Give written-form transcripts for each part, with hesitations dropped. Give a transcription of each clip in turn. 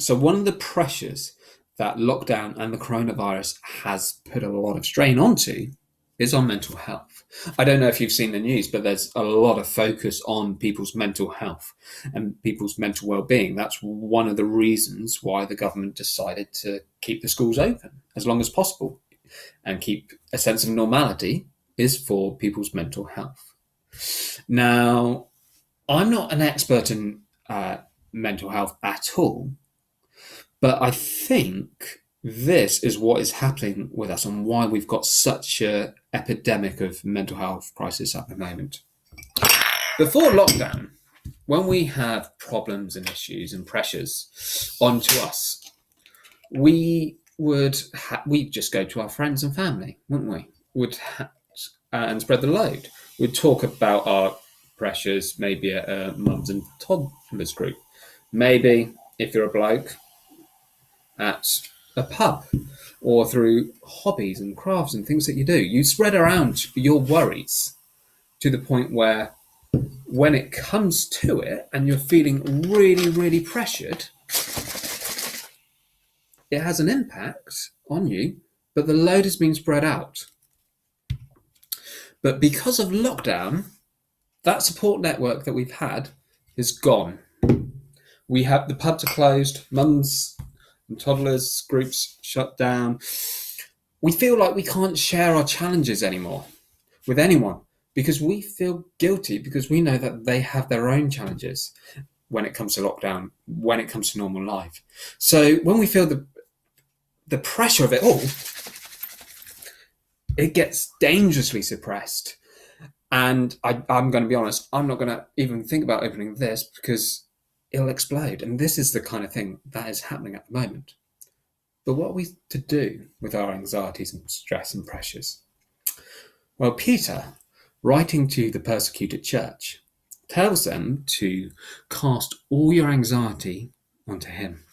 So one of the pressures that lockdown and the coronavirus has put a lot of strain onto is on mental health. I don't know if you've seen the news, but there's a lot of focus on people's mental health and people's mental well-being. That's one of the reasons why the government decided to keep the schools open as long as possible and keep a sense of normality, is for people's mental health. Now, I'm not an expert in mental health at all, but I think this is what is happening with us and why we've got such an epidemic of mental health crisis at the moment. Before lockdown, when we have problems and issues and pressures onto us, we'd just go to our friends and family, wouldn't we? And spread the load. We'd talk about our pressures, maybe at a mums and toddlers group. Maybe, if you're a bloke, at a pub, or through hobbies and crafts and things that you do. You spread around your worries to the point where when it comes to it and you're feeling really, really pressured, it has an impact on you, but the load has been spread out. But because of lockdown, that support network that we've had is gone. We have the pubs are closed, mums and toddlers groups shut down. We feel like we can't share our challenges anymore with anyone because we feel guilty because we know that they have their own challenges when it comes to lockdown, when it comes to normal life. So when we feel the pressure of it all, it gets dangerously suppressed. And I'm going to be honest, I'm not going to even think about opening this because it'll explode. And this is the kind of thing that is happening at the moment. But what are we to do with our anxieties and stress and pressures? Well, Peter, writing to the persecuted church, tells them to cast all your anxiety onto him.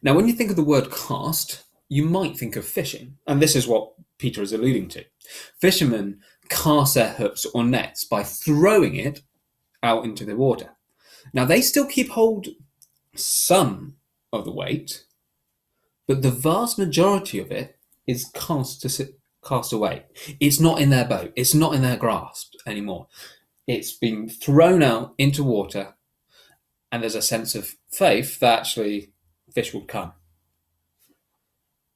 Now, when you think of the word cast, you might think of fishing, and this is what Peter is alluding to. Fishermen cast their hooks or nets by throwing it out into the water. Now, they still keep hold some of the weight, but the vast majority of it is cast away. It's not in their boat. It's not in their grasp anymore. It's been thrown out into water, and there's a sense of faith that actually fish will come.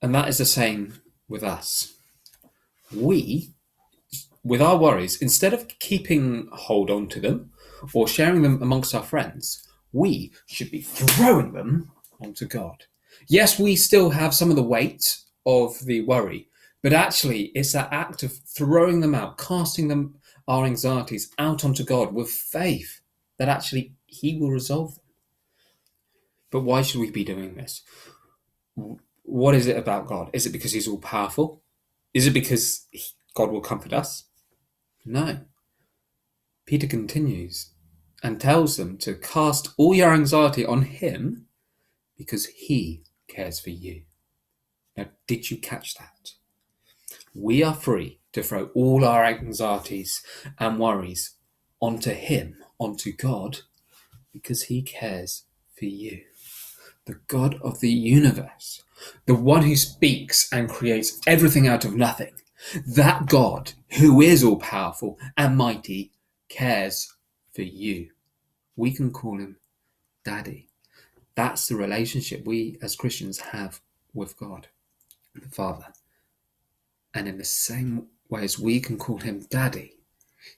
And that is the same with us. We, with our worries, instead of keeping hold on to them or sharing them amongst our friends, we should be throwing them onto God. Yes, we still have some of the weight of the worry, but actually it's that act of throwing them out, casting them, our anxieties out onto God with faith that actually he will resolve them. But why should we be doing this? What is it about God? Is it because he's all powerful? Is it because God will comfort us? No. Peter continues and tells them to cast all your anxiety on him because he cares for you. Now, did you catch that? We are free to throw all our anxieties and worries onto him, onto God, because he cares for you. The God of the universe, the one who speaks and creates everything out of nothing, that God who is all powerful and mighty cares for you. We can call him Daddy. That's the relationship we as Christians have with God, the Father. And in the same way as we can call him Daddy,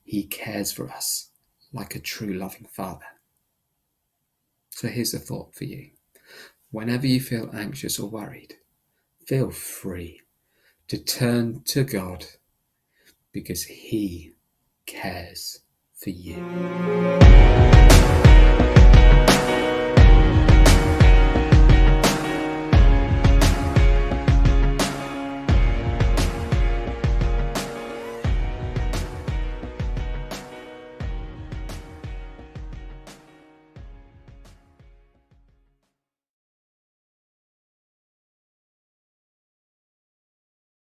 he cares for us like a true loving Father. So here's a thought for you. Whenever you feel anxious or worried, feel free to turn to God because he cares for you.